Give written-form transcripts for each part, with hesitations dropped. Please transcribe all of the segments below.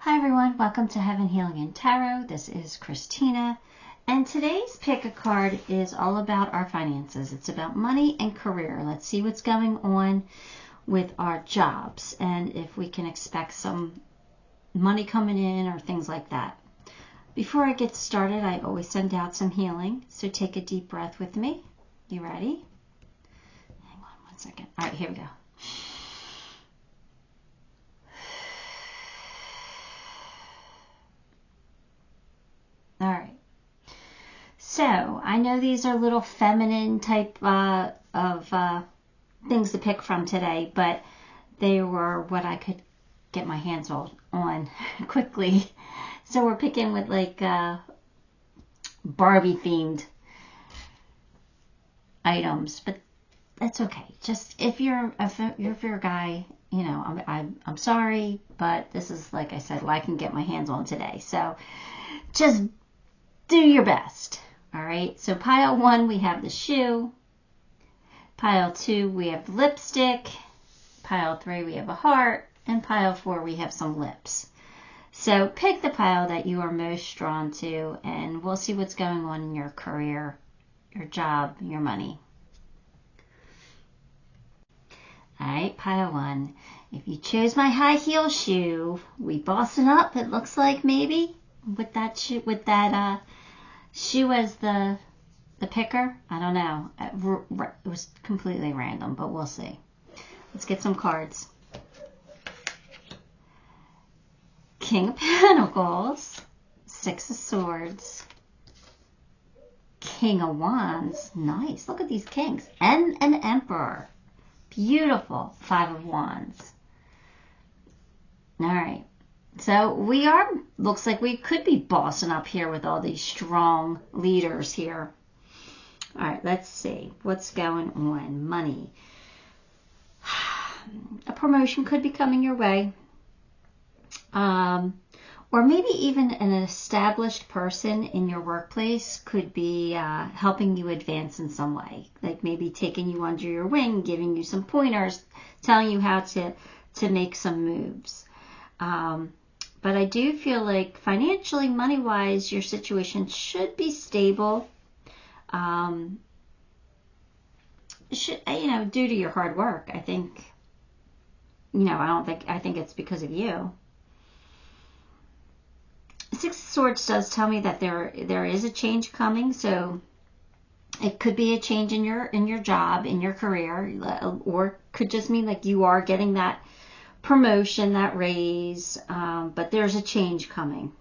Hi everyone, welcome to Heaven Healing and Tarot. This is Christina, and today's pick a card is all about our finances. It's about money and career. Let's see what's going on with our jobs and if we can expect some money coming in or things like that. Before I get started, I always send out some healing, so take a deep breath with me. You ready? Hang on one second. All right, here we go. All right, so I know these are little feminine type of things to pick from today, but they were what I could get my hands on quickly. So we're picking with like Barbie themed items, but that's okay. Just if you're a guy, you know, I'm sorry, but this is, like I said, what I can get my hands on today. So just do your best. All right. So pile 1, we have the shoe. Pile 2, we have lipstick. Pile 3, we have a heart. And pile 4, we have some lips. So pick the pile that you are most drawn to, and we'll see what's going on in your career, your job, your money. All right, pile 1. If you chose my high heel shoe, we bossing up. It looks like maybe with that shoe, shoe as the picker. I don't know. It was completely random, but we'll see. Let's get some cards. King of Pentacles, Six of Swords, King of Wands. Nice. Look at these kings. And an Emperor. Beautiful. Five of Wands. All right. So looks like we could be bossing up here with all these strong leaders here. All right, let's see what's going on. Money. A promotion could be coming your way. Or maybe even an established person in your workplace could be helping you advance in some way. Like maybe taking you under your wing, giving you some pointers, telling you how to make some moves. But I do feel like financially, money-wise, your situation should be stable. Due to your hard work. I think, I think it's because of you. Six of Swords does tell me that there is a change coming, so it could be a change in your job, in your career, or could just mean like you are getting that promotion, that raise, but there's a change coming.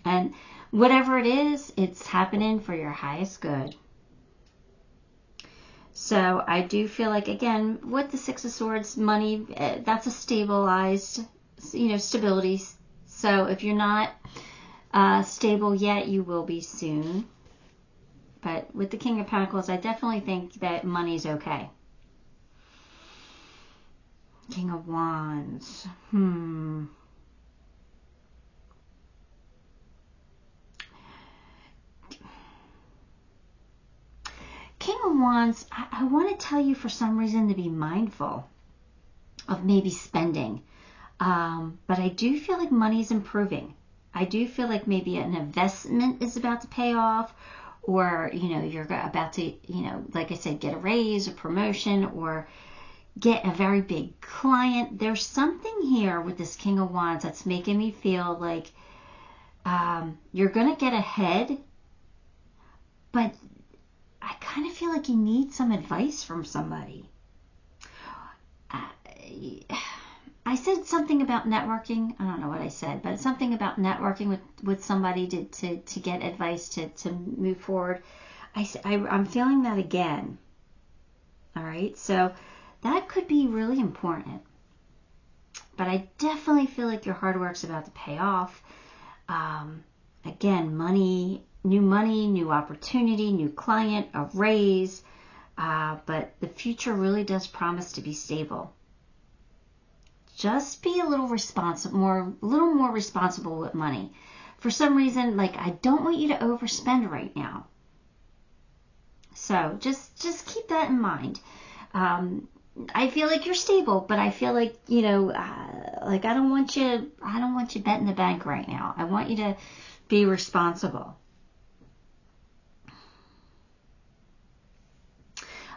And whatever it is, it's happening for your highest good. So I do feel like, again, with the Six of Swords, money, that's a stabilized, stability. So if you're not stable yet, you will be soon. But with the King of Pentacles, I definitely think that money's okay. King of Wands. King of Wands, I want to tell you for some reason to be mindful of maybe spending. But I do feel like money's improving. I do feel like maybe an investment is about to pay off, or, you're about to, like I said, get a raise, a promotion, or get a very big client. There's something here with this King of Wands that's making me feel like you're going to get ahead, but I kind of feel like you need some advice from somebody. I said something about networking. I don't know what I said, but something about networking with somebody to get advice to move forward. I'm feeling that again. All right, so that could be really important. But I definitely feel like your hard work's about to pay off. Again, money, new opportunity, new client, a raise. But the future really does promise to be stable. Just be a little more responsible with money. For some reason, like, I don't want you to overspend right now. So just keep that in mind. I feel like you're stable, but I feel like, Like, I don't want you betting the bank right now. I want you to be responsible.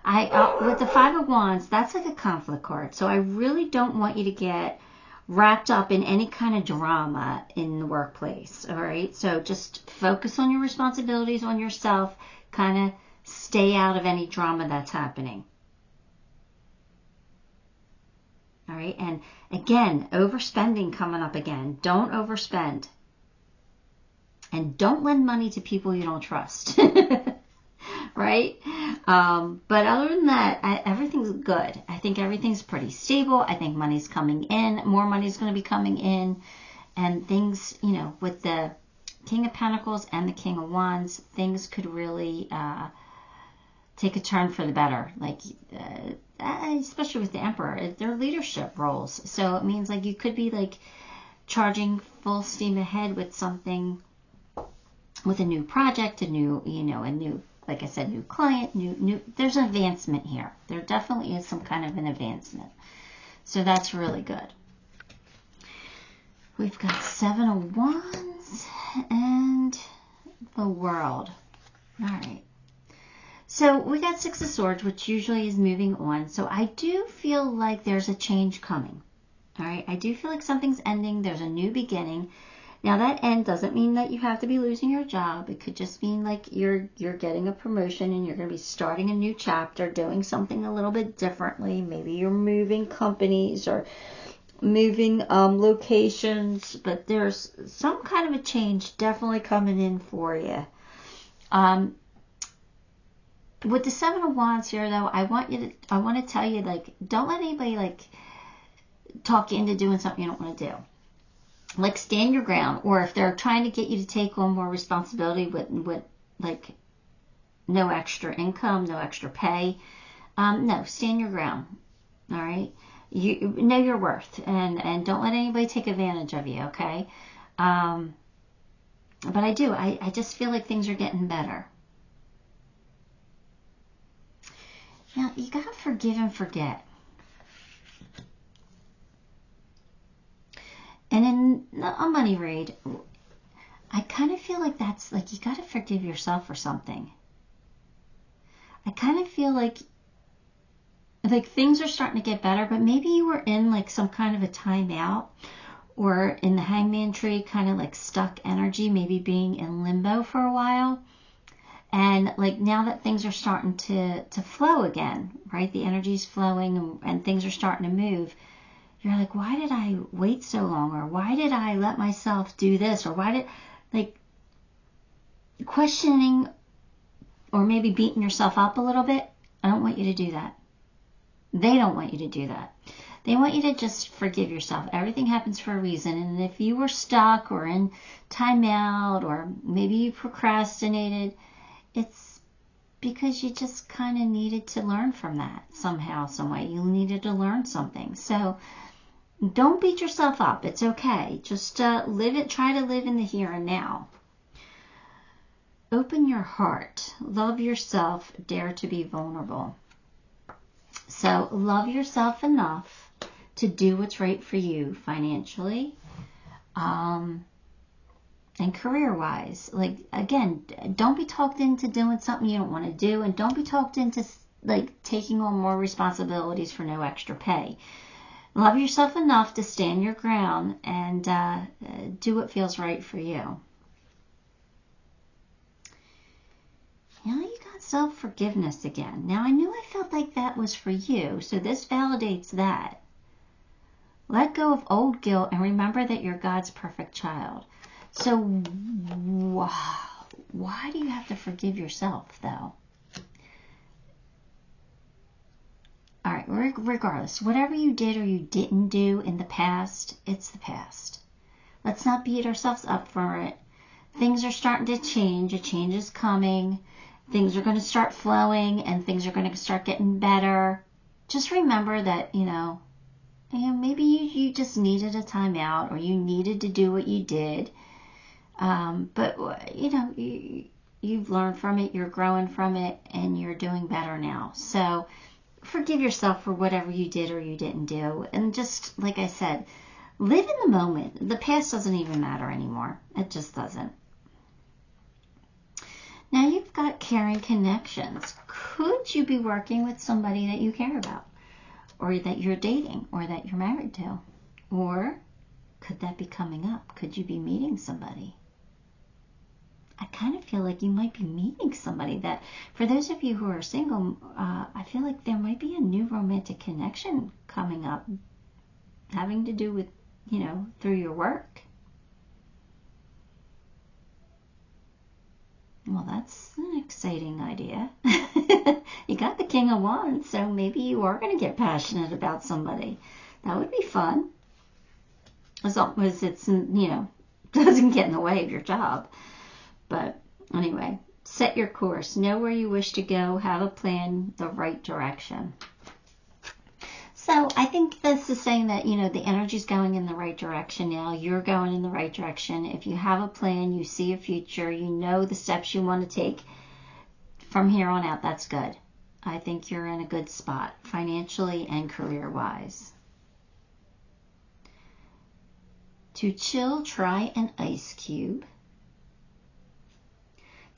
With the Five of Wands, that's like a conflict card. So I really don't want you to get wrapped up in any kind of drama in the workplace. All right. So just focus on your responsibilities, on yourself. Kind of stay out of any drama that's happening. All right. And again, overspending coming up again. Don't overspend. And don't lend money to people you don't trust. Right? But other than that, everything's good. I think everything's pretty stable. I think money's coming in. More money's going to be coming in. And things, you know, with the King of Pentacles and the King of Wands, things could really take a turn for the better. Like, especially with the Emperor, they're leadership roles. So it means like you could be like charging full steam ahead with something, with a new project, like I said, new client, there's an advancement here. There definitely is some kind of an advancement. So that's really good. We've got Seven of Wands and the World. All right. So we got Six of Swords, which usually is moving on. So I do feel like there's a change coming. All right. I do feel like something's ending. There's a new beginning. Now, that end doesn't mean that you have to be losing your job. It could just mean like you're getting a promotion and you're going to be starting a new chapter, doing something a little bit differently. Maybe you're moving companies or moving locations, but there's some kind of a change definitely coming in for you. With the Seven of Wands here, though, I want to tell you, like, don't let anybody like talk you into doing something you don't want to do. Like, stand your ground, or if they're trying to get you to take on more responsibility with like no extra income, no extra pay, no, stand your ground. All right, you know your worth, and don't let anybody take advantage of you. Okay, but I just feel like things are getting better. Now you gotta forgive and forget. And in a money read, I kind of feel like that's like you got to forgive yourself for something. I kind of feel like things are starting to get better, but maybe you were in like some kind of a timeout, or in the Hangman tree, kind of like stuck energy, maybe being in limbo for a while. And like now that things are starting to flow again, right? The energy's flowing and things are starting to move. You're like, why did I wait so long? Or why did I let myself do this? Or why did, like, questioning or maybe beating yourself up a little bit. I don't want you to do that. They don't want you to do that. They want you to just forgive yourself. Everything happens for a reason. And if you were stuck or in timeout, or maybe you procrastinated, it's because you just kind of needed to learn from that somehow, some way. You needed to learn something. So don't beat yourself up. It's okay. Just live it. Try to live in the here and now. Open your heart. Love yourself. Dare to be vulnerable. So love yourself enough to do what's right for you financially, and career-wise. Like, again, don't be talked into doing something you don't want to do, and don't be talked into like taking on more responsibilities for no extra pay. Love yourself enough to stand your ground and do what feels right for you. Now you got self-forgiveness again. Now I knew I felt like that was for you, so this validates that. Let go of old guilt and remember that you're God's perfect child. So why do you have to forgive yourself, though? All right, regardless, whatever you did or you didn't do in the past, it's the past. Let's not beat ourselves up for it. Things are starting to change. A change is coming. Things are going to start flowing, and things are going to start getting better. Just remember that, maybe you just needed a timeout, or you needed to do what you did. But, you've learned from it, you're growing from it, and you're doing better now. So forgive yourself for whatever you did or you didn't do. And just, like I said, Live in the moment. The past doesn't even matter anymore. It just doesn't. Now you've got caring connections. Could you be working with somebody that you care about, or that you're dating, or that you're married to? Or could that be coming up? Could you be meeting somebody? I kind of feel like you might be meeting somebody that, for those of you who are single, I feel like there might be a new romantic connection coming up, having to do with, through your work. Well, that's an exciting idea. You got the King of Wands, so maybe you are going to get passionate about somebody. That would be fun. As long as it's, doesn't get in the way of your job. But anyway, set your course. Know where you wish to go. Have a plan, the right direction. So I think this is saying that, the energy's going in the right direction now. You're going in the right direction. If you have a plan, you see a future, you know the steps you want to take from here on out, that's good. I think you're in a good spot, financially and career-wise. To chill, try an ice cube.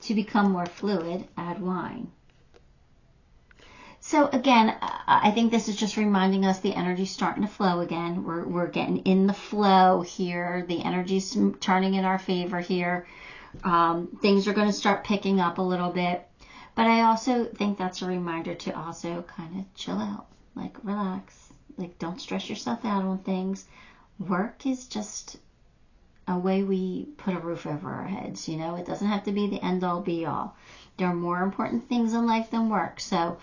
To become more fluid, add wine. So again, I think this is just reminding us the energy's starting to flow again. We're getting in the flow here. The energy's turning in our favor here. Things are going to start picking up a little bit. But I also think that's a reminder to also kind of chill out, like relax, like don't stress yourself out on things. Work is just a way we put a roof over our heads. It doesn't have to be the end all be all. There are more important things in life than work. So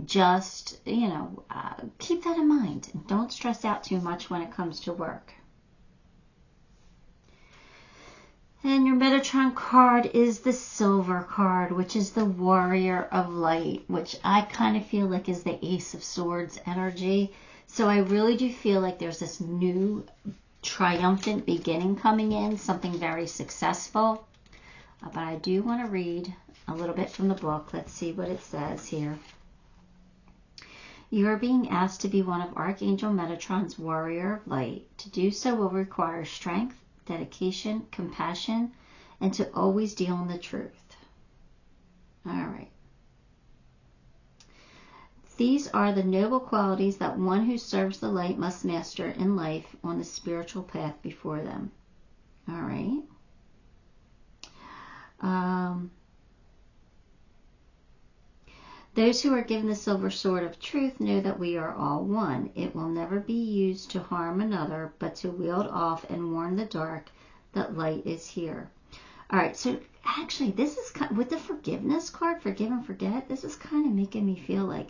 just, keep that in mind. Don't stress out too much when it comes to work. And your Metatron card is the Silver card, which is the Warrior of Light, which I kind of feel like is the Ace of Swords energy. So I really do feel like there's this new triumphant beginning coming in, something very successful. But I do want to read a little bit from the book. Let's see what it says here. You are being asked to be one of Archangel Metatron's Warrior of Light. To do so will require strength, dedication, compassion, and to always deal in the truth. All right. These are the noble qualities that one who serves the light must master in life on the spiritual path before them. All right. Those who are given the silver sword of truth know that we are all one. It will never be used to harm another, but to wield off and warn the dark that light is here. All right, so actually this is kind of, with the forgiveness card, forgive and forget, this is kind of making me feel like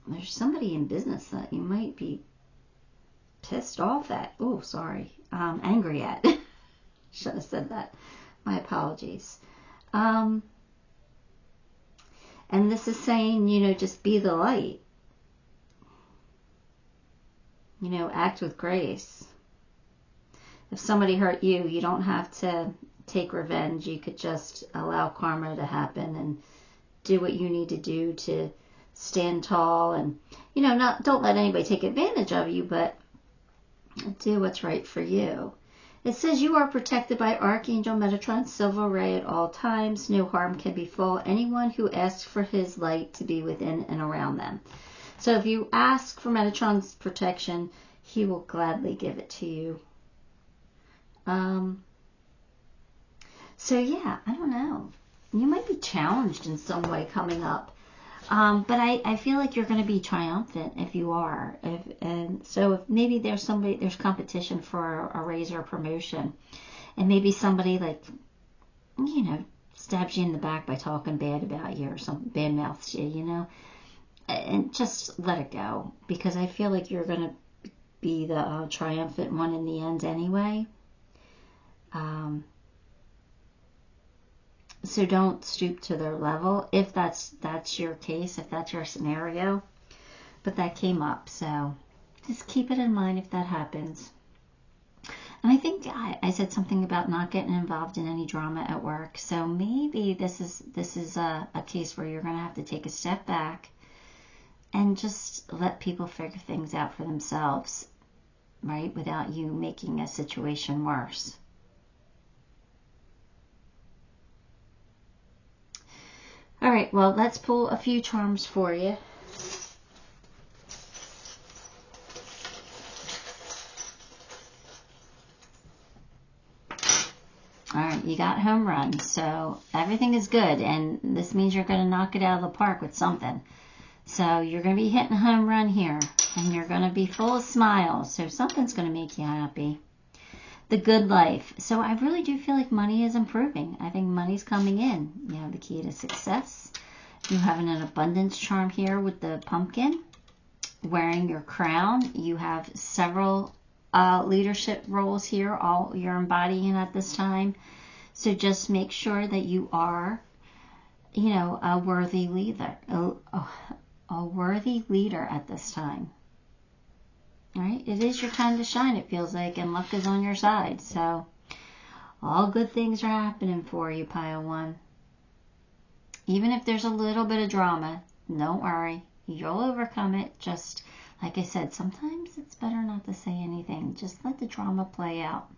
there's somebody in business that you might be pissed off at. Oh, sorry. Angry at. Should have said that. My apologies. And this is saying, just be the light. Act with grace. If somebody hurt you, you don't have to take revenge. You could just allow karma to happen and do what you need to do to stand tall and, don't let anybody take advantage of you, but do what's right for you. It says you are protected by Archangel Metatron's silver ray at all times. No harm can befall anyone who asks for his light to be within and around them. So if you ask for Metatron's protection, he will gladly give it to you. So yeah, I don't know. You might be challenged in some way coming up. But I feel like you're going to be triumphant if you are. So if maybe there's competition for a raise or a promotion. And maybe somebody stabs you in the back by talking bad about you or something, bad mouths you, and just let it go. Because I feel like you're going to be the triumphant one in the end anyway. So don't stoop to their level if that's your case, if that's your scenario. But that came up, so just keep it in mind if that happens. And I think I said something about not getting involved in any drama at work. So maybe this is a case where you're going to have to take a step back and just let people figure things out for themselves. right? Without you making a situation worse. All right, well, let's pull a few charms for you. All right, you got home run, so everything is good, and this means you're going to knock it out of the park with something. So you're going to be hitting a home run here, and you're going to be full of smiles, so something's going to make you happy. The good life. So I really do feel like money is improving. I think money's coming in. You have the key to success. You have an abundance charm here with the pumpkin. Wearing your crown. You have several leadership roles here, all you're embodying at this time. So just make sure that you are, you know, a worthy leader, a worthy leader at this time. All right, it is your time to shine, it feels like, and luck is on your side. So all good things are happening for you, Pile 1. Even if there's a little bit of drama, don't worry, you'll overcome it. Just like I said, sometimes it's better not to say anything. Just let the drama play out.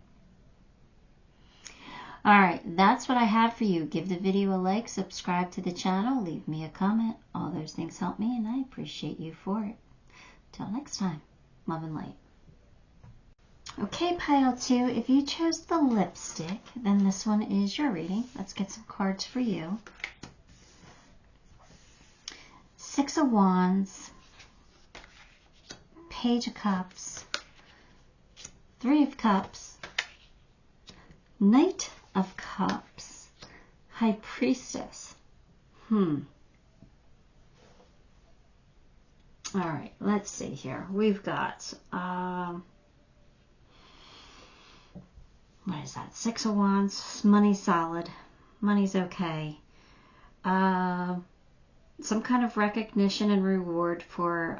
All right, that's what I have for you. Give the video a like, subscribe to the channel, leave me a comment. All those things help me, and I appreciate you for it. Till next time, love and light. Okay, Pile 2, if you chose the lipstick, then this one is your reading. Let's get some cards for you. 6 of Wands. Page of Cups, 3 of Cups, Knight of Cups, High Priestess. All right, let's see here. We've got, what is that? 6 of Wands, money's solid, money's okay. Some kind of recognition and reward for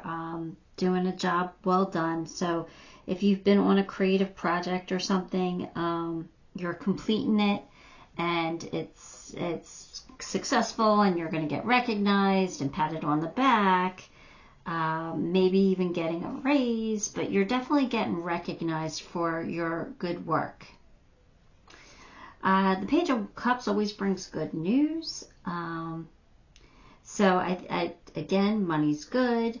doing a job well done. So if you've been on a creative project or something, you're completing it and it's successful and you're going to get recognized and patted on the back, maybe even getting a raise, but you're definitely getting recognized for your good work. The Page of Cups always brings good news. So again, money's good.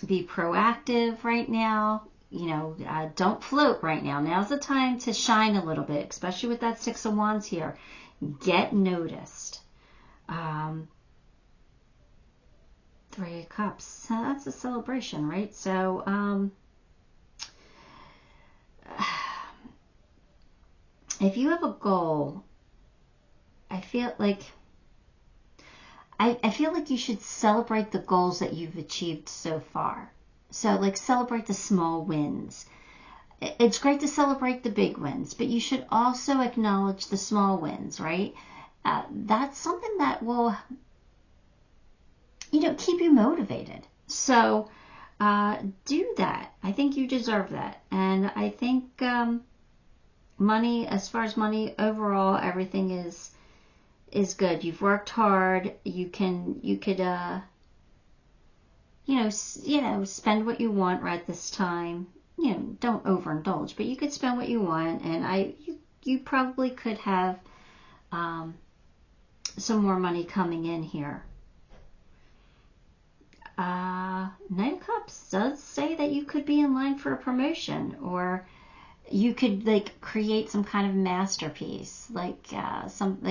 Be proactive right now. You know, don't float right now. Now's the time to shine a little bit, especially with that 6 of Wands here. Get noticed. 3 of Cups. So that's a celebration, right? So if you have a goal, I feel like you should celebrate the goals that you've achieved so far. So like celebrate the small wins. It's great to celebrate the big wins, but you should also acknowledge the small wins, right? That's something that will, you know, keep you motivated. So do that. I think you deserve that. And I think money, as far as money overall, everything is good. You've worked hard. You could spend what you want right this time. You know, don't overindulge, but you could spend what you want, and you probably could have some more money coming in here. Knight of Cups does say that you could be in line for a promotion, or you could like create some kind of masterpiece, like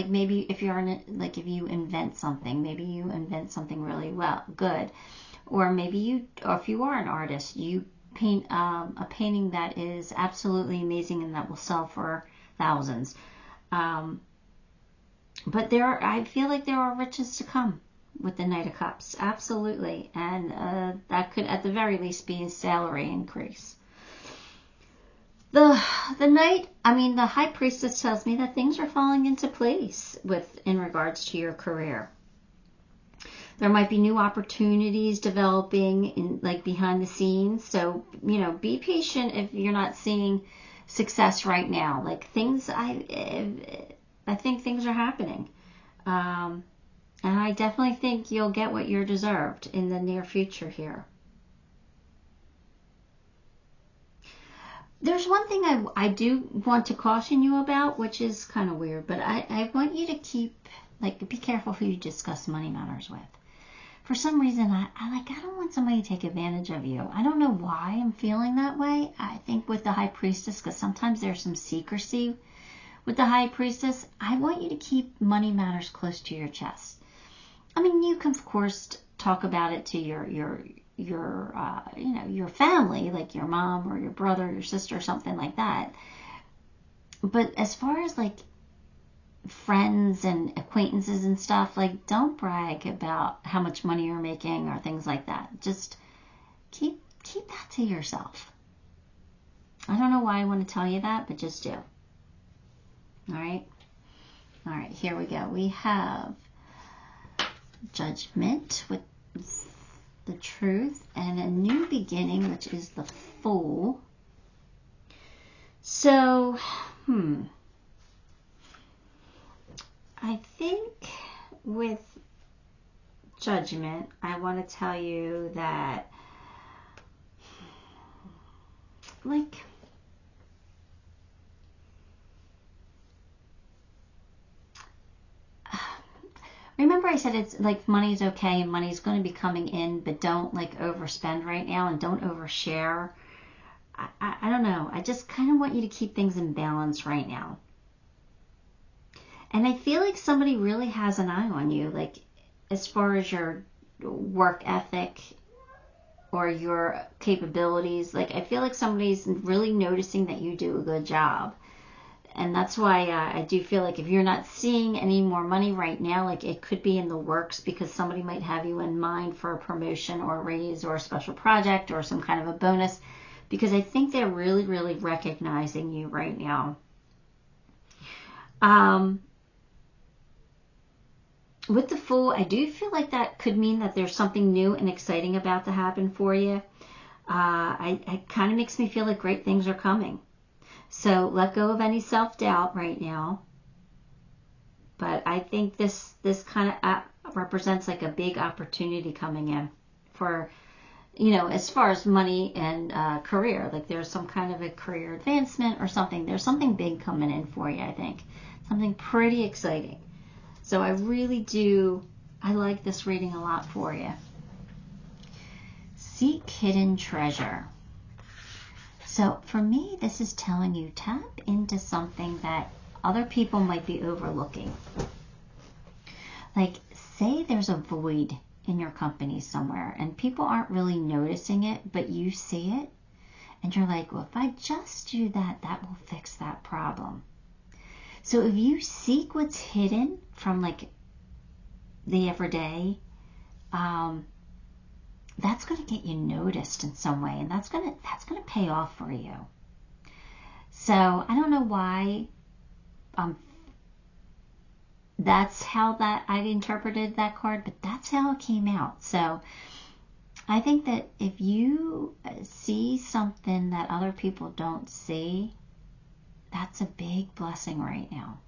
maybe if you're if you invent something, maybe you invent something really good, or maybe or if you are an artist, you paint a painting that is absolutely amazing and that will sell for thousands. But I feel like there are riches to come with the Knight of Cups, absolutely, and that could at the very least be a salary increase. The High Priestess tells me that things are falling into place in regards to your career. There might be new opportunities developing behind the scenes. So, you know, be patient if you're not seeing success right now. Like I think things are happening. And I definitely think you'll get what you're deserved in the near future here. there's one thing I do want to caution you about, which is kind of weird, but I want you to be careful who you discuss money matters with. For some reason, I don't want somebody to take advantage of you. I don't know why I'm feeling that way. I think with the High Priestess, because sometimes there's some secrecy with the High Priestess, I want you to keep money matters close to your chest. I mean, you can, of course, talk about it to your family, like your mom or your brother or your sister or something like that. But as far as like friends and acquaintances and stuff, like, don't brag about how much money you're making or things like that. Just keep that to yourself. I don't know why I want to tell you that, but just do. All right, here we go. We have Judgment with the Truth and a new beginning, which is the Fool. So, I think with Judgment, I want to tell you that, like, remember I said it's like money's okay and money's going to be coming in, but don't like overspend right now and don't overshare. I don't know. I just kind of want you to keep things in balance right now. And I feel like somebody really has an eye on you, like as far as your work ethic or your capabilities. Like I feel like somebody's really noticing that you do a good job. And that's why I do feel like if you're not seeing any more money right now, like it could be in the works because somebody might have you in mind for a promotion or a raise or a special project or some kind of a bonus, because I think they're really, really recognizing you right now. With the Fool, I do feel like that could mean that there's something new and exciting about to happen for you. It kind of makes me feel like great things are coming. So let go of any self-doubt right now. But I think this kind of represents like a big opportunity coming in for, as far as money and career. Like there's some kind of a career advancement or something. There's something big coming in for you, I think. Something pretty exciting. So I like this reading a lot for you. Seek hidden treasure. So for me, this is telling you tap into something that other people might be overlooking. Like say there's a void in your company somewhere and people aren't really noticing it, but you see it and you're like, well, if I just do that, that will fix that problem. So if you seek what's hidden from like the everyday, that's going to get you noticed in some way, and that's going to pay off for you. So I don't know why that's how that I interpreted that card, but that's how it came out. So I think that if you see something that other people don't see, that's a big blessing right now.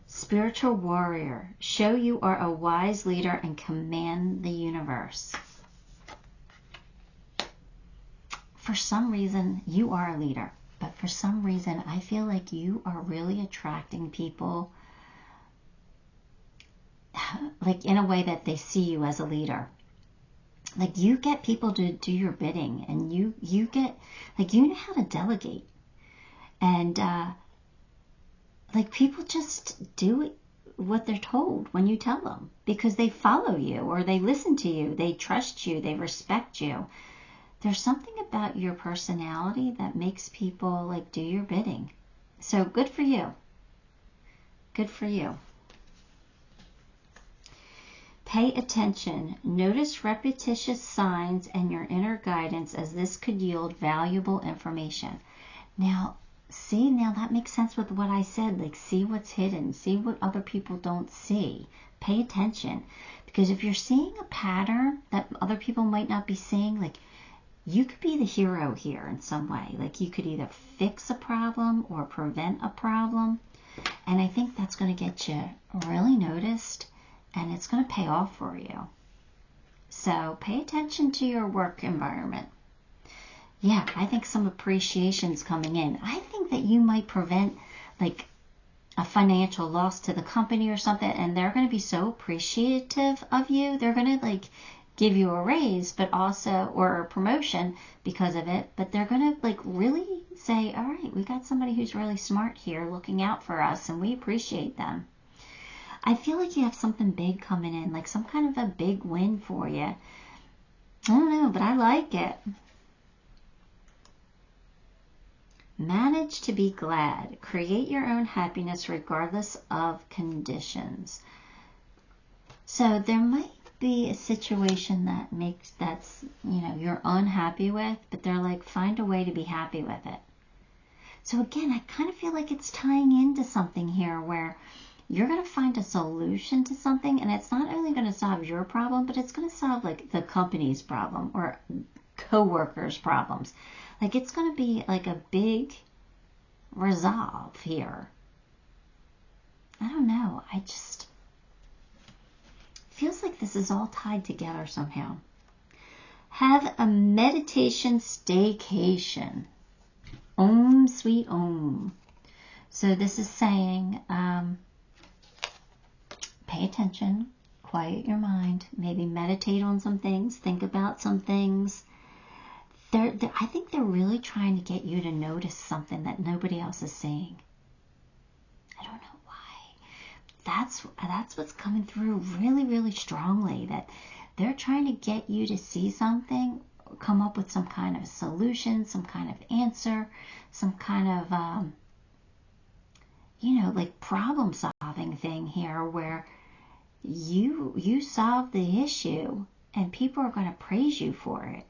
Spiritual warrior, show you are a wise leader and command the universe. For some reason, you are a leader, but for some reason, I feel like you are really attracting people like in a way that they see you as a leader. Like you get people to do your bidding, and you get, like, you know how to delegate. And like people just do what they're told when you tell them because they follow you or they listen to you, they trust you, they respect you. There's something about your personality that makes people like do your bidding. So good for you. Good for you. Pay attention. Notice repetitious signs and your inner guidance, as this could yield valuable information. Now, see, now that makes sense with what I said. Like, see what's hidden. See what other people don't see. Pay attention. Because if you're seeing a pattern that other people might not be seeing, like, you could be the hero here in some way. Like, you could either fix a problem or prevent a problem. And I think that's going to get you really noticed. And it's going to pay off for you. So pay attention to your work environment. Yeah, I think some appreciation's coming in. I think that you might prevent like a financial loss to the company or something, and they're going to be so appreciative of you. They're going to like give you a raise, but also, or a promotion because of it, but they're going to like really say, all right, we got somebody who's really smart here looking out for us, and we appreciate them. I feel like you have something big coming in, like some kind of a big win for you. I don't know, but I like it. Manage to be glad. Create your own happiness regardless of conditions. So there might be a situation that's you're unhappy with, but they're like, find a way to be happy with it. So again, I kind of feel like it's tying into something here where you're going to find a solution to something, and it's not only going to solve your problem, but it's going to solve like the company's problem or co-workers' problems. Like it's going to be like a big resolve here. I don't know. I just feels like this is all tied together somehow. Have a meditation staycation. Om sweet om. So this is saying, pay attention, quiet your mind, maybe meditate on some things, think about some things. I think they're really trying to get you to notice something that nobody else is seeing. I don't know why. That's what's coming through really, really strongly, that they're trying to get you to see something, come up with some kind of solution, some kind of answer, some kind of, like problem solving thing here where you solve the issue and people are going to praise you for it.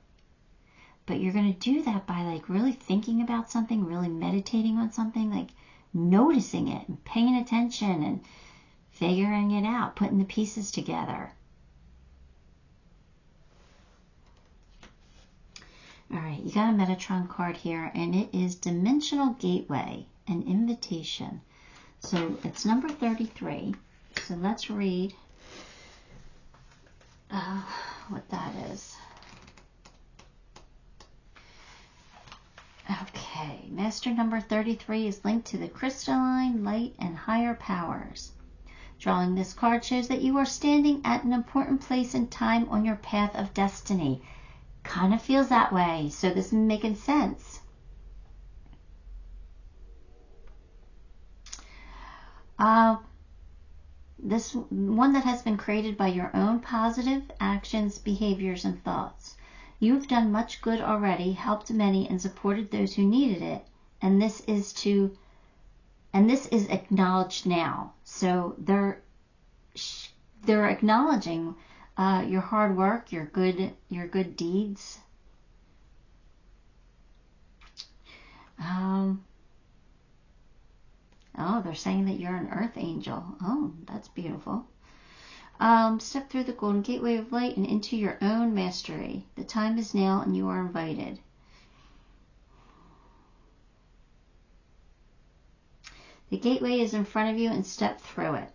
But you're going to do that by like really thinking about something, really meditating on something, like noticing it and paying attention and figuring it out, putting the pieces together. All right, you got a Metatron card here, and it is Dimensional Gateway, an invitation. So it's number 33. So let's read what that is. Okay, Master number 33 is linked to the crystalline, light, and higher powers. Drawing this card shows that you are standing at an important place in time on your path of destiny. Kind of feels that way, so this is making sense. This one that has been created by your own positive actions, behaviors, and thoughts. You have done much good already, helped many, and supported those who needed it, and this is acknowledged now. So they're acknowledging your hard work, your good deeds. They're saying that you're an earth angel. Oh, that's beautiful. Step through the golden gateway of light and into your own mastery. The time is now and you are invited. The gateway is in front of you and step through it.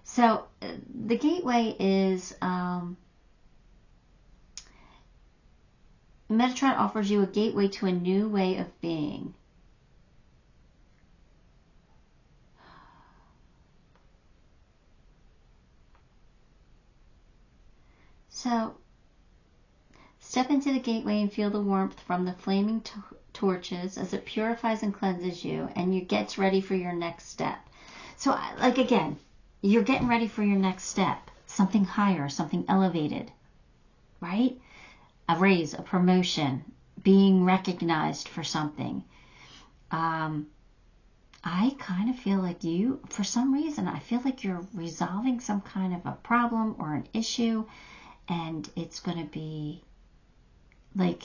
So the gateway is, Metatron offers you a gateway to a new way of being. So, step into the gateway and feel the warmth from the flaming torches as it purifies and cleanses you, and you get ready for your next step. So, like again, you're getting ready for your next step. Something higher, something elevated, right? A raise, a promotion, being recognized for something. I kind of feel like you, for some reason, I feel like you're resolving some kind of a problem or an issue, and it's going to be like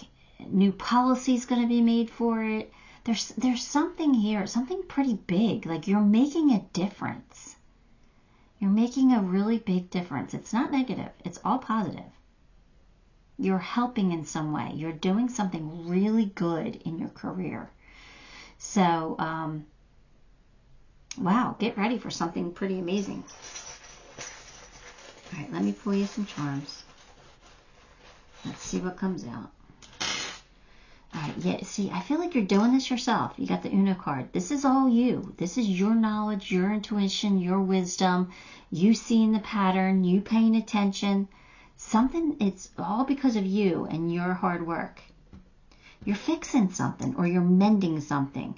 new policies going to be made for it. There's something here, something pretty big. Like you're making a difference. You're making a really big difference. It's not negative. It's all positive. You're helping in some way. You're doing something really good in your career. So, wow, get ready for something pretty amazing. All right, let me pull you some charms. Let's see what comes out. All right, yeah, see, I feel like you're doing this yourself. You got the Uno card. This is all you. This is your knowledge, your intuition, your wisdom, you seeing the pattern, you paying attention. Something, it's all because of you and your hard work. You're fixing something, or you're mending something.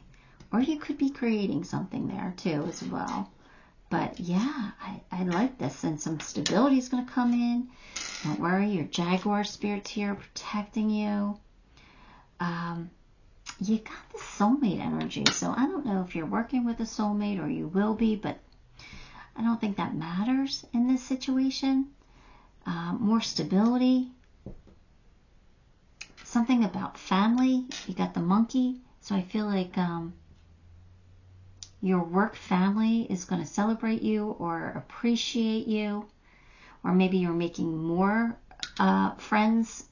Or you could be creating something there too as well. But yeah, I like this. And some stability is going to come in. Don't worry, your Jaguar spirit's here protecting you. You got the soulmate energy. So I don't know if you're working with a soulmate or you will be, but I don't think that matters in this situation. More stability. Something about family. You got the monkey. So I feel like your work family is going to celebrate you or appreciate you. Or maybe you're making more friends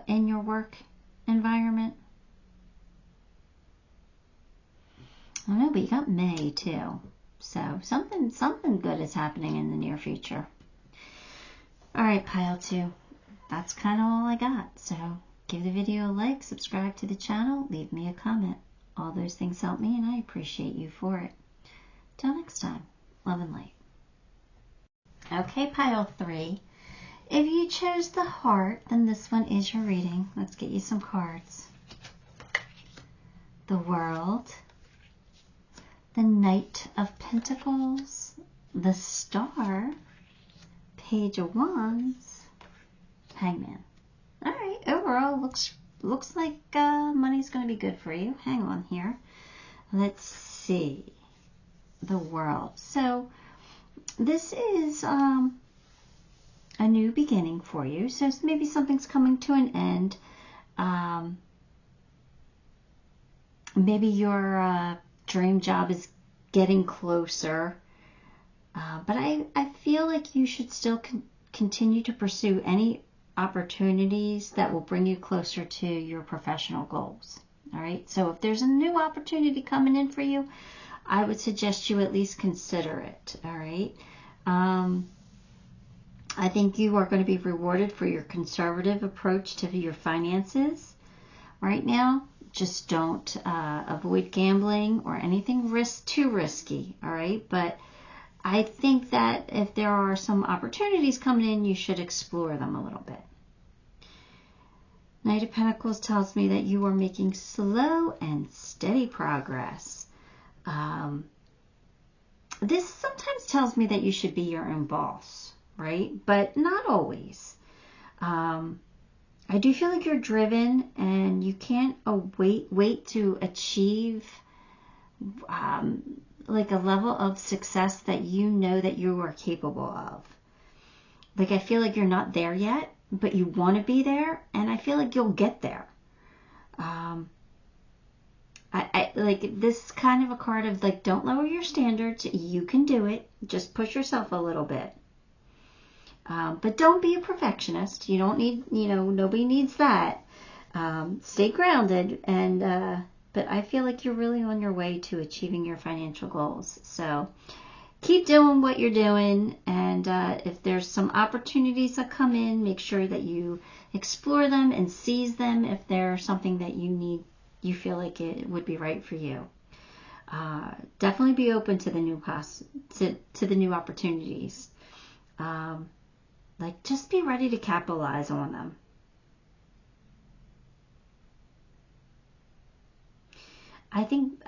in your work environment. I don't know, but you got May too. So something good is happening in the near future. All right, pile 2. That's kind of all I got. So give the video a like, subscribe to the channel, leave me a comment. All those things help me, and I appreciate you for it. Till next time, love and light. Okay, pile 3. If you chose the heart, then this one is your reading. Let's get you some cards. The World, the Knight of Pentacles, the Star, Page of Wands, Hangman. All right, overall looks like money's going to be good for you. Hang on here. Let's see. The World. So this is a new beginning for you. So maybe something's coming to an end. Maybe your dream job is getting closer. But I feel like you should still continue to pursue any opportunities that will bring you closer to your professional goals. All right. So if there's a new opportunity coming in for you, I would suggest you at least consider it. All right. I think you are going to be rewarded for your conservative approach to your finances right now. Just don't avoid gambling or anything too risky. All right. But I think that if there are some opportunities coming in, you should explore them a little bit. Knight of Pentacles tells me that you are making slow and steady progress. This sometimes tells me that you should be your own boss, right? But not always. I do feel like you're driven and you can't wait to achieve like a level of success that you know that you are capable of. Like I feel like you're not there yet, but you want to be there, and I feel like you'll get there. I like this kind of a card of like, don't lower your standards. You can do it. Just push yourself a little bit. But don't be a perfectionist. You don't need, nobody needs that. Stay grounded, and but I feel like you're really on your way to achieving your financial goals. So keep doing what you're doing, and if there's some opportunities that come in, make sure that you explore them and seize them if they're something that you feel like it would be right for you. Definitely be open to the new to the new opportunities. Like just be ready to capitalize on them. I think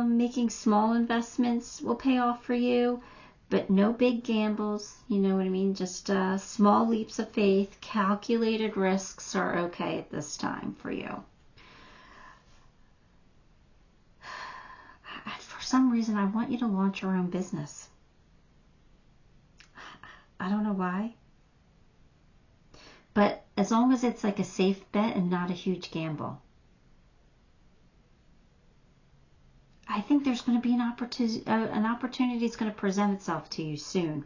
making small investments will pay off for you, but no big gambles. You know what I mean? Just small leaps of faith, calculated risks are okay at this time for you. For some reason, I want you to launch your own business. I don't know why. But as long as it's like a safe bet and not a huge gamble. I think there's going to be an opportunity that's going to present itself to you soon.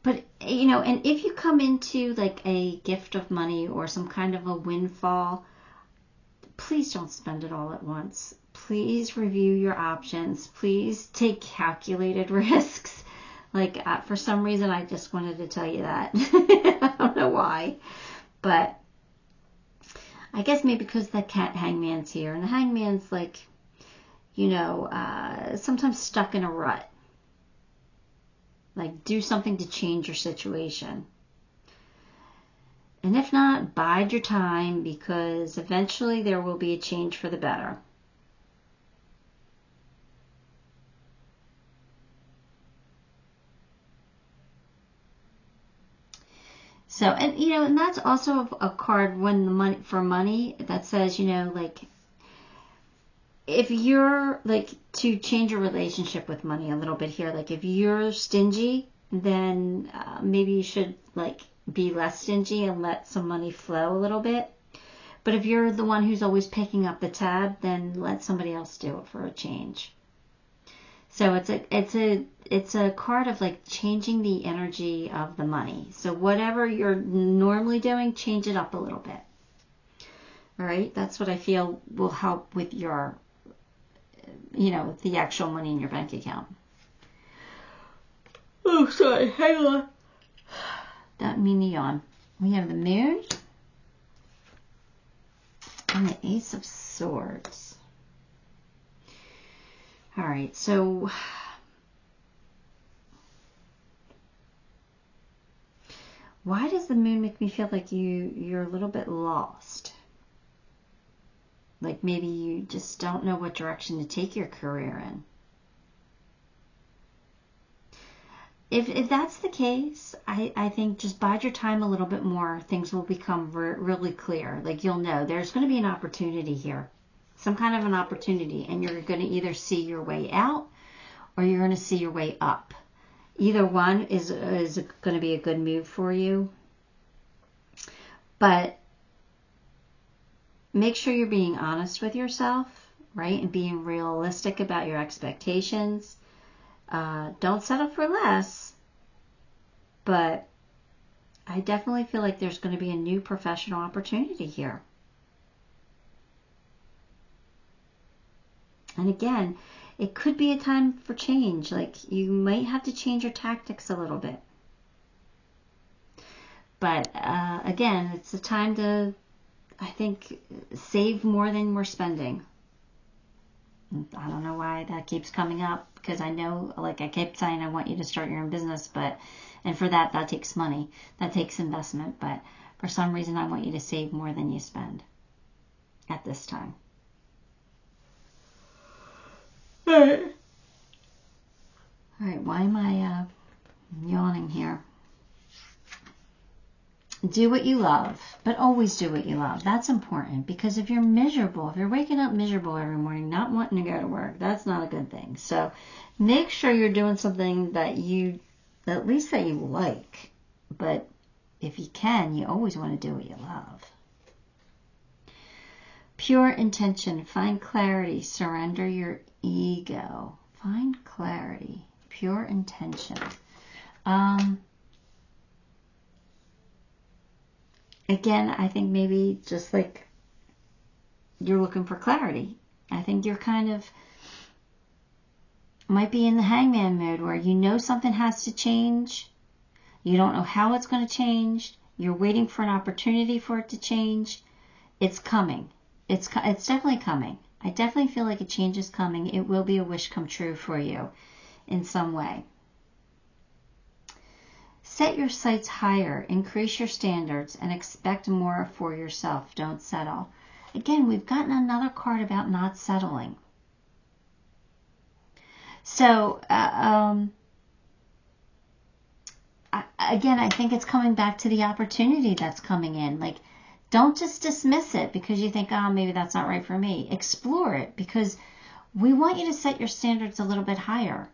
But, and if you come into like a gift of money or some kind of a windfall, please don't spend it all at once. Please review your options. Please take calculated risks. Like, for some reason, I just wanted to tell you that. I don't know why. But I guess maybe because the hangman's here. And the hangman's like, you know, sometimes stuck in a rut. Like, do something to change your situation. And if not, bide your time, because eventually there will be a change for the better. So, and you know, and that's also a card when the money for money that says, you know, like, if you're like to change your relationship with money a little bit here, like if you're stingy, then maybe you should like be less stingy and let some money flow a little bit. But if you're the one who's always picking up the tab, then let somebody else do it for a change. So it's a card of like changing the energy of the money. So whatever you're normally doing, change it up a little bit. All right, that's what I feel will help with your, you know, the actual money in your bank account. Oh, sorry, hang on. Don't mean to yawn. We have the Moon and the Ace of Swords. All right, so why does the Moon make me feel like you're a little bit lost? Like maybe you just don't know what direction to take your career in. If that's the case, I think just bide your time a little bit more. Things will become really clear. Like you'll know there's going to be an opportunity here. Some kind of an opportunity, and you're going to either see your way out or you're going to see your way up. Either one is going to be a good move for you. But make sure you're being honest with yourself, right? And being realistic about your expectations. Don't settle for less. But I definitely feel like there's going to be a new professional opportunity here. And again, it could be a time for change. Like you might have to change your tactics a little bit. But again, it's a time to, I think, save more than we're spending. I don't know why that keeps coming up, because I know, like I kept saying, I want you to start your own business, and for that takes money. That takes investment. But for some reason, I want you to save more than you spend at this time. All right, why am I yawning here? Do what you love, but always do what you love. That's important, because if you're miserable, if you're waking up miserable every morning, not wanting to go to work, that's not a good thing. So make sure you're doing something that you, at least that you like. But if you can, you always want to do what you love. Pure intention, find clarity, surrender your ego. Find clarity, pure intention. Again, I think maybe just like you're looking for clarity. I think you're kind of, might be in the hangman mode where you know something has to change. You don't know how it's going to change. You're waiting for an opportunity for it to change. It's coming. It's definitely coming. I definitely feel like a change is coming. It will be a wish come true for you in some way. Set your sights higher, increase your standards, and expect more for yourself. Don't settle. Again, we've gotten another card about not settling. So, again, I think it's coming back to the opportunity that's coming in. Like, don't just dismiss it because you think, oh, maybe that's not right for me. Explore it, because we want you to set your standards a little bit higher.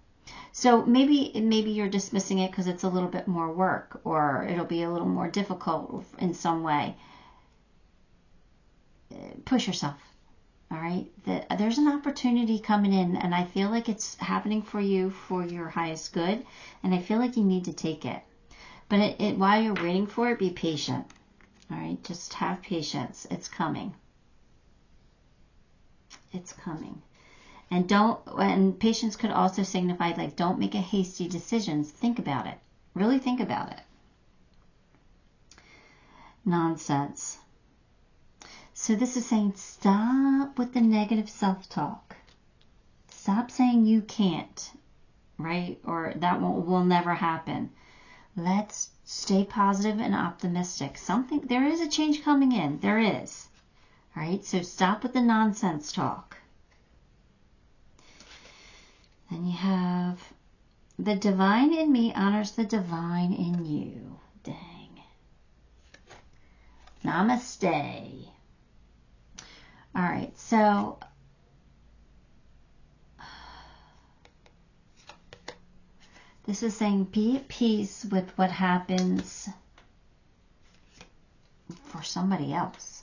So maybe you're dismissing it because it's a little bit more work, or it'll be a little more difficult in some way. Push yourself, all right? There's an opportunity coming in, and I feel like it's happening for you for your highest good, and I feel like you need to take it. But while you're waiting for it, be patient, all right? Just have patience. It's coming. It's coming. And patience could also signify, like, don't make a hasty decisions. Think about it. Really think about it. Nonsense. So this is saying stop with the negative self-talk. Stop saying you can't, right? Or that will never happen. Let's stay positive and optimistic. There is a change coming in. There is. All right? So stop with the nonsense talk. Then you have the divine in me honors the divine in you. Dang. Namaste. All right, so this is saying be at peace with what happens for somebody else.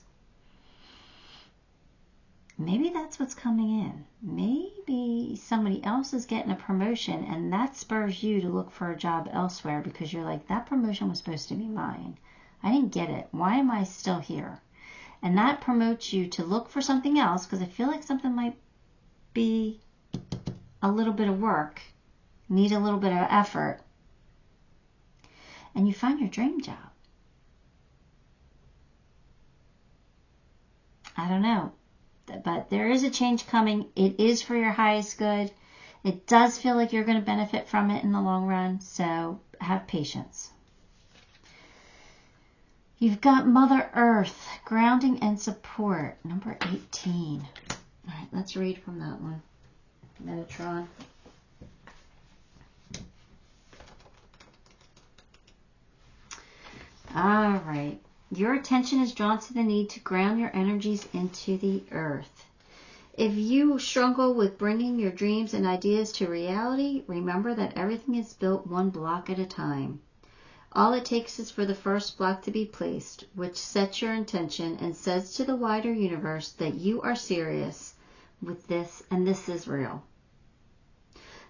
Maybe that's what's coming in. Maybe somebody else is getting a promotion and that spurs you to look for a job elsewhere because you're like, that promotion was supposed to be mine. I didn't get it. Why am I still here? And that promotes you to look for something else because I feel like something might be a little bit of work, need a little bit of effort. And you find your dream job. I don't know. But there is a change coming. It is for your highest good. It does feel like you're going to benefit from it in the long run. So have patience. You've got Mother Earth, grounding and support, number 18. All right, let's read from that one. Metatron. All right. Your attention is drawn to the need to ground your energies into the earth. If you struggle with bringing your dreams and ideas to reality, remember that everything is built one block at a time. All it takes is for the first block to be placed, which sets your intention and says to the wider universe that you are serious with this and this is real.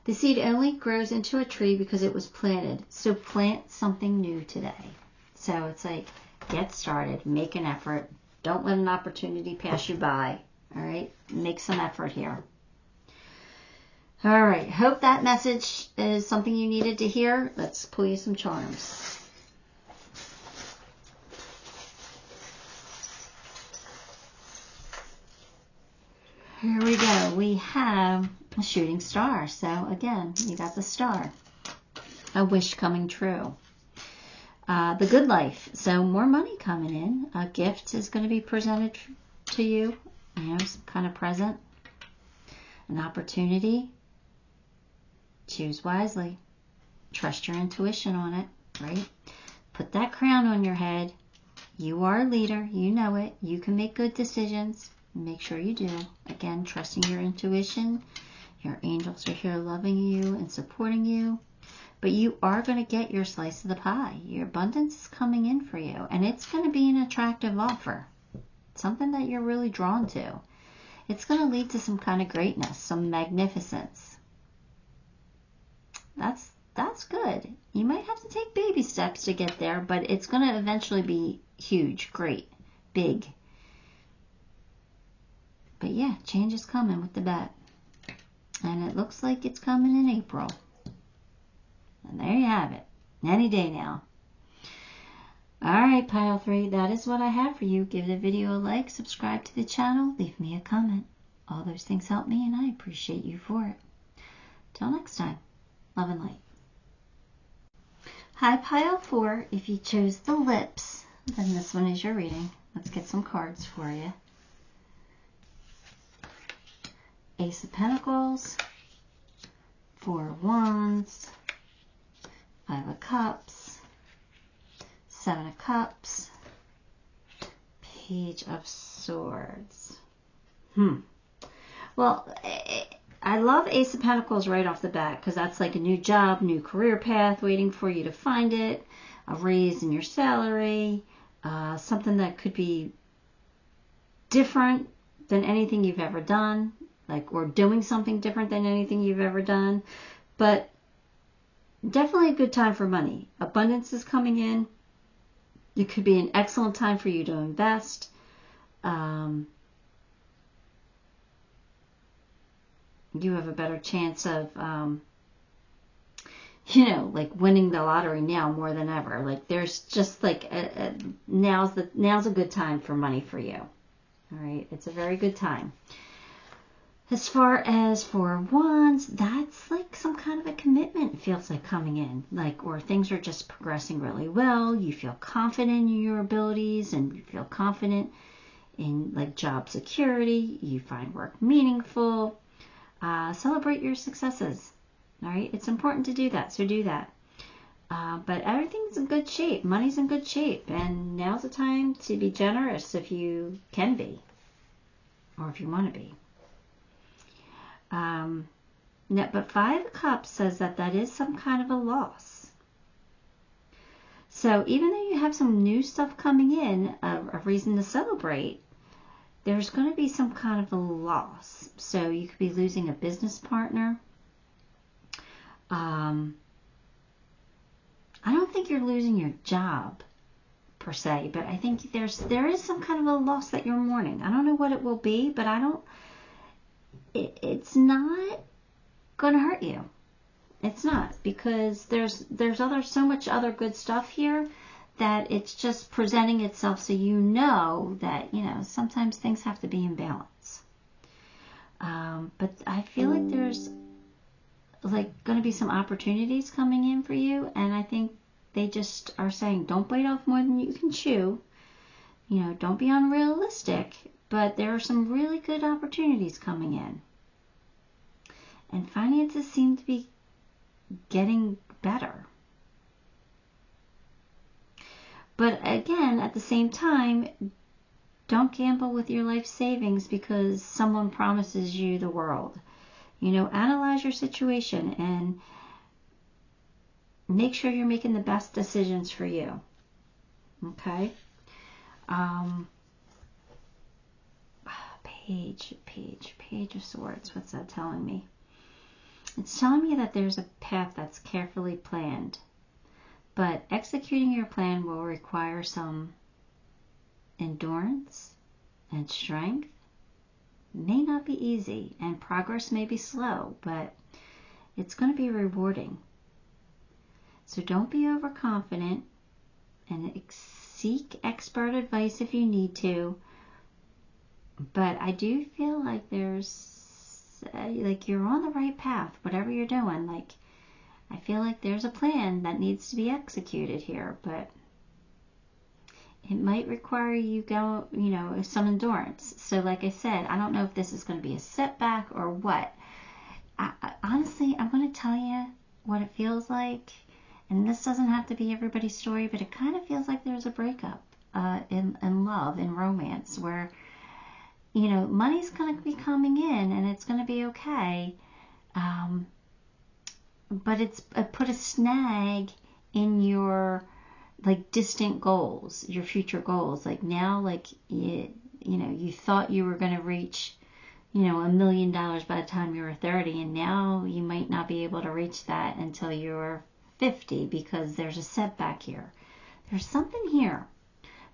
The seed only grows into a tree because it was planted, so plant something new today. So it's like, get started, make an effort. Don't let an opportunity pass you by. All right? Make some effort here. All right. Hope that message is something you needed to hear. Let's pull you some charms. Here we go. We have a shooting star. So again, you got the star. A wish coming true. The good life. So more money coming in. A gift is going to be presented to you. You know, some kind of present. An opportunity. Choose wisely. Trust your intuition on it, right? Put that crown on your head. You are a leader. You know it. You can make good decisions. Make sure you do. Again, trusting your intuition. Your angels are here loving you and supporting you. But you are going to get your slice of the pie. Your abundance is coming in for you. And it's going to be an attractive offer. Something that you're really drawn to. It's going to lead to some kind of greatness, some magnificence. That's good. You might have to take baby steps to get there, but it's going to eventually be huge, great, big. But yeah, change is coming with the bet. And it looks like it's coming in April. And there you have it. Any day now. Alright, Pile 3, that is what I have for you. Give the video a like, subscribe to the channel, leave me a comment. All those things help me and I appreciate you for it. Till next time, love and light. Hi, Pile 4. If you chose the lips, then this one is your reading. Let's get some cards for you. Ace of Pentacles, 4 of Wands, 5 of Cups, 7 of Cups, Page of Swords. Well, I love Ace of Pentacles right off the bat because that's like a new job, new career path waiting for you to find it, a raise in your salary, something that could be different than anything you've ever done, like, or doing something different than anything you've ever done. But definitely a good time for money. Abundance is coming in. It could be an excellent time for you to invest. you have a better chance of, you know, like winning the lottery now more than ever. Like there's just like now's a good time for money for you. All right, it's a very good time. As far as 4 of Wands, that's like some kind of a commitment feels like coming in, like, or things are just progressing really well. You feel confident in your abilities and you feel confident in like job security. You find work meaningful. Celebrate your successes. All right, it's important to do that, so do that. But everything's in good shape. Money's in good shape, and now's the time to be generous if you can be, or if you want to be. But 5 of Cups says that is some kind of a loss. So even though you have some new stuff coming in, a reason to celebrate, there's going to be some kind of a loss. So you could be losing a business partner. I don't think you're losing your job per se, but I think there is some kind of a loss that you're mourning. I don't know what it will be, but it's not going to hurt you. It's not, because there's so much other good stuff here that it's just presenting itself, so you know that, you know, sometimes things have to be in balance. But I feel like there's like going to be some opportunities coming in for you, and I think they just are saying don't bite off more than you can chew. You know, don't be unrealistic, but there are some really good opportunities coming in. And finances seem to be getting better. But again, at the same time, don't gamble with your life savings because someone promises you the world. You know, analyze your situation and make sure you're making the best decisions for you. Okay? Page of Swords. What's that telling me? It's telling me that there's a path that's carefully planned, but executing your plan will require some endurance and strength. May not be easy, and progress may be slow, but it's going to be rewarding. So don't be overconfident, and seek expert advice if you need to. But I do feel like there's like you're on the right path, whatever you're doing. Like, I feel like there's a plan that needs to be executed here, but it might require you some endurance. So like I said, I don't know if this is going to be a setback or what. Honestly, I'm going to tell you what it feels like, and this doesn't have to be everybody's story, but it kind of feels like there's a breakup in love, in romance, where you know, money's going to be coming in and it's going to be okay. But it's put a snag in your like distant goals, your future goals. Like now, like, you thought you were going to reach, $1 million by the time you were 30. And now you might not be able to reach that until you're 50 because there's a setback here. There's something here.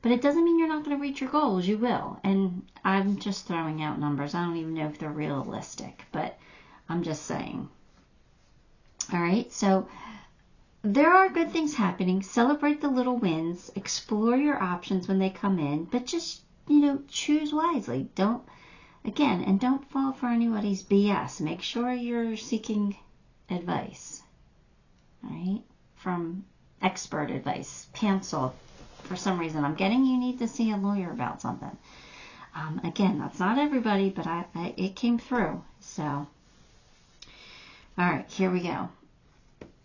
But it doesn't mean you're not going to reach your goals. You will. And I'm just throwing out numbers. I don't even know if they're realistic, but I'm just saying. All right. So there are good things happening. Celebrate the little wins. Explore your options when they come in. But just, choose wisely. Don't fall for anybody's BS. Make sure you're seeking advice. All right. From expert advice. Counsel. For some reason, I'm getting you need to see a lawyer about something. Again, that's not everybody, but it came through. So, all right, here we go.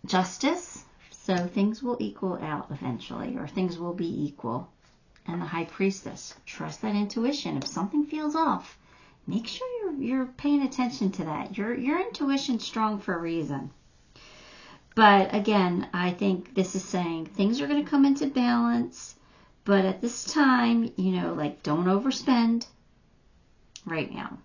Justice. So things will equal out eventually, or things will be equal. And the High Priestess. Trust that intuition. If something feels off, make sure you're paying attention to that. Your intuition's strong for a reason. But again, I think this is saying things are going to come into balance. But at this time, don't overspend right now.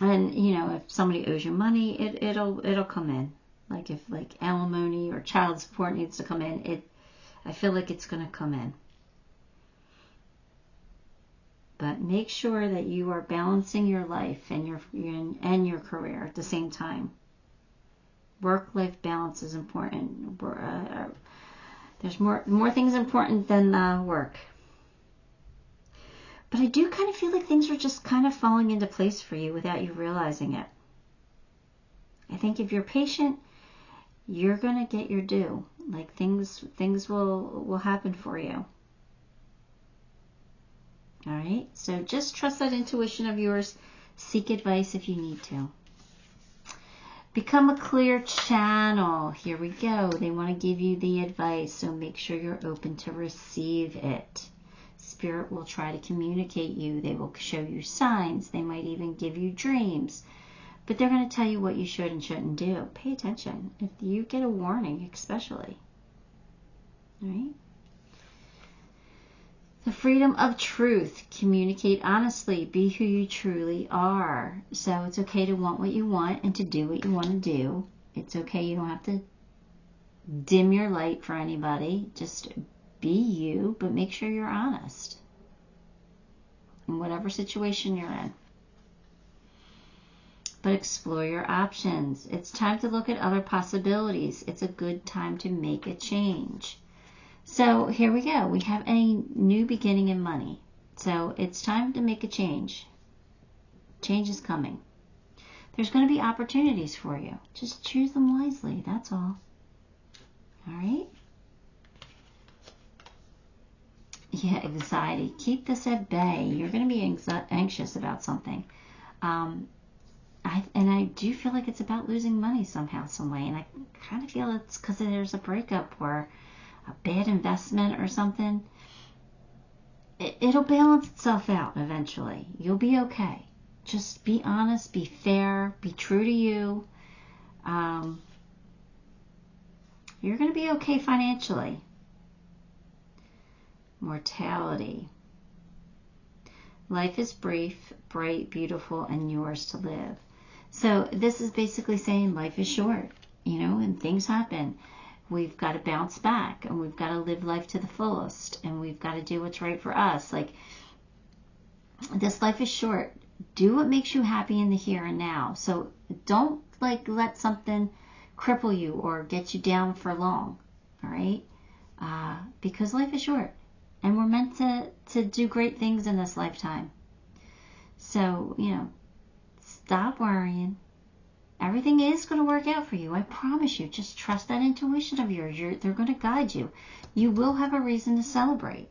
And, if somebody owes you money, it'll come in. Like if alimony or child support needs to come in, I feel like it's going to come in. but make sure that you are balancing your life and your career at the same time. Work-life balance is important. There's more things important than work. But I do kind of feel like things are just kind of falling into place for you without you realizing it. I think if you're patient, you're going to get your due. Like things will happen for you. All right? So just trust that intuition of yours. Seek advice if you need to. Become a clear channel. Here we go. They want to give you the advice, so make sure you're open to receive it. Spirit will try to communicate you. They will show you signs. They might even give you dreams. But they're going to tell you what you should and shouldn't do. Pay attention. If you get a warning, especially. All right? The freedom of truth. Communicate honestly. Be who you truly are. So it's okay to want what you want and to do what you want to do. It's okay. You don't have to dim your light for anybody. Just be you, but make sure you're honest in whatever situation you're in. But explore your options. It's time to look at other possibilities. It's a good time to make a change. So here we go. We have a new beginning in money. So it's time to make a change. Change is coming. There's going to be opportunities for you. Just choose them wisely. That's all. All right? Yeah, anxiety. Keep this at bay. You're going to be anxious about something. I do feel like it's about losing money somehow, some way. And I kind of feel it's because there's a breakup or a bad investment or something. It'll balance itself out eventually. You'll be okay. Just be honest, be fair, be true to you. You're going to be okay financially. Mortality. Life is brief, bright, beautiful, and yours to live. So this is basically saying life is short, and things happen. We've got to bounce back, and we've got to live life to the fullest, and we've got to do what's right for us. Like, this life is short. Do what makes you happy in the here and now. So don't let something cripple you or get you down for long, all right? Because life is short, and we're meant to do great things in this lifetime. So, stop worrying. Everything is going to work out for you. I promise you. Just trust that intuition of yours. They're going to guide you. You will have a reason to celebrate.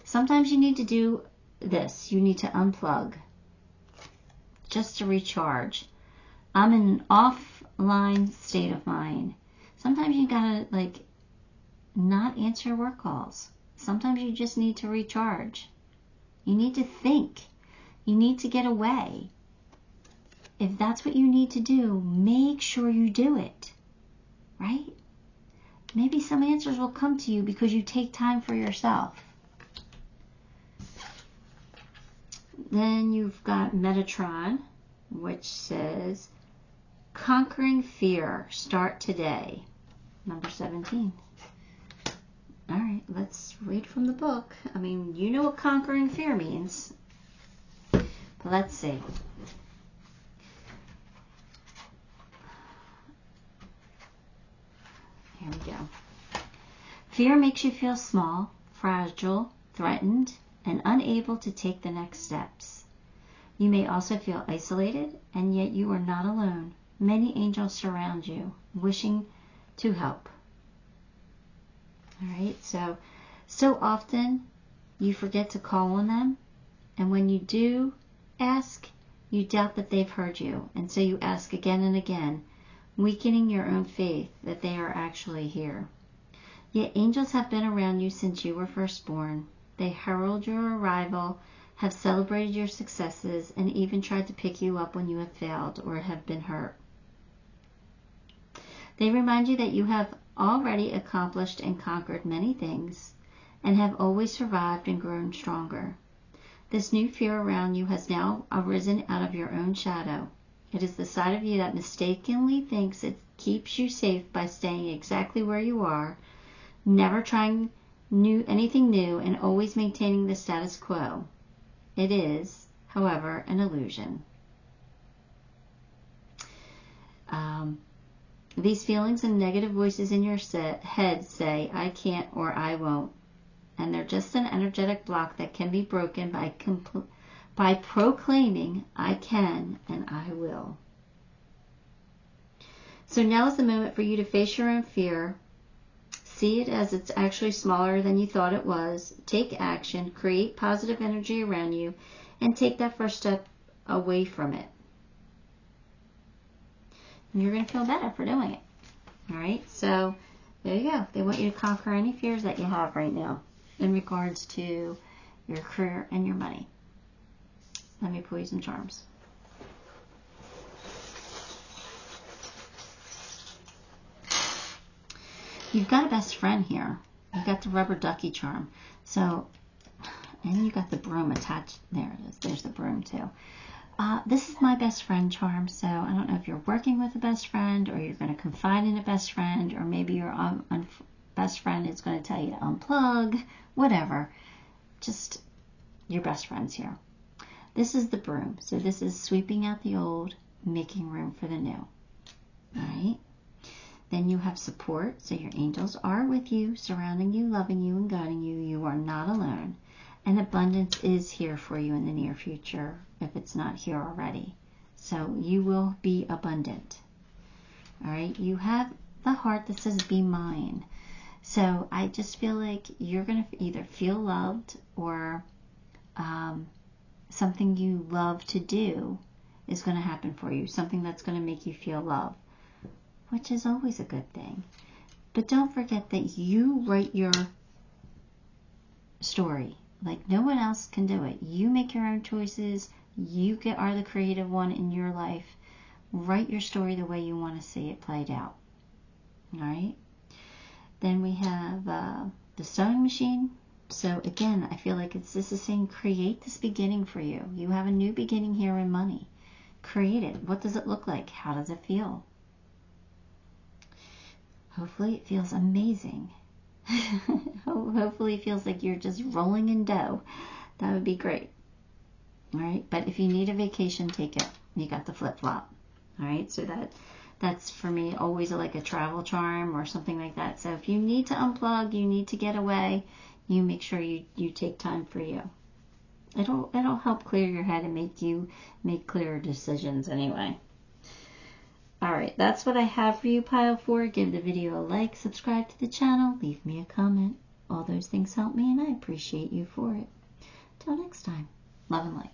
Sometimes you need to do this. You need to unplug just to recharge. I'm in an offline state of mind. Sometimes you got to not answer work calls. Sometimes you just need to recharge. You need to think. You need to get away. If that's what you need to do, make sure you do it, right? Maybe some answers will come to you because you take time for yourself. Then you've got Metatron, which says, conquering fear, start today. Number 17. All right, let's read from the book. I mean, you know what conquering fear means. But let's see. Here we go. Fear makes you feel small, fragile, threatened, and unable to take the next steps. You may also feel isolated, and yet you are not alone. Many angels surround you, wishing to help. All right, so often you forget to call on them, and when you do ask, you doubt that they've heard you, and so you ask again and again, weakening your own faith that they are actually here. Yet angels have been around you since you were first born. They herald your arrival, have celebrated your successes, and even tried to pick you up when you have failed or have been hurt. They remind you that you have already accomplished and conquered many things and have always survived and grown stronger. This new fear around you has now arisen out of your own shadow. It is the side of you that mistakenly thinks it keeps you safe by staying exactly where you are, never trying anything new and always maintaining the status quo. It is, however, an illusion. These feelings and negative voices in your head say, I can't or I won't. And they're just an energetic block that can be broken by proclaiming, I can and I will. So now is the moment for you to face your own fear. See it as it's actually smaller than you thought it was. Take action, create positive energy around you, and take that first step away from it. And you're going to feel better for doing it. All right, so there you go. They want you to conquer any fears that you have right now in regards to your career and your money. Let me pull you some charms. You've got a best friend here. You've got the rubber ducky charm. So, and you got the broom attached. There it is. There's the broom too. This is my best friend charm. So I don't know if you're working with a best friend or you're going to confide in a best friend, or maybe your best friend is going to tell you to unplug, whatever. Just your best friends here. This is the broom. So this is sweeping out the old, making room for the new. All right. Then you have support. So your angels are with you, surrounding you, loving you, and guiding you. You are not alone. And abundance is here for you in the near future, if it's not here already. So you will be abundant. All right. You have the heart that says, be mine. So I just feel like you're going to either feel loved, or something you love to do is going to happen for you. Something that's going to make you feel love, which is always a good thing. But don't forget that you write your story. Like no one else can do it. You make your own choices. You are the creative one in your life. Write your story the way you want to see it played out. All right. Then we have the sewing machine. So again, I feel like this is saying create this beginning for you. You have a new beginning here in money. Create it. What does it look like? How does it feel? Hopefully it feels amazing. Hopefully it feels like you're just rolling in dough. That would be great. All right. But if you need a vacation, take it. You got the flip-flop. All right. So that's for me always like a travel charm or something like that. So if you need to unplug, you need to get away, you make sure you take time for you. It'll help clear your head and make you make clearer decisions anyway. All right, that's what I have for you, Pile 4. Give the video a like, subscribe to the channel, leave me a comment. All those things help me, and I appreciate you for it. Till next time, love and light.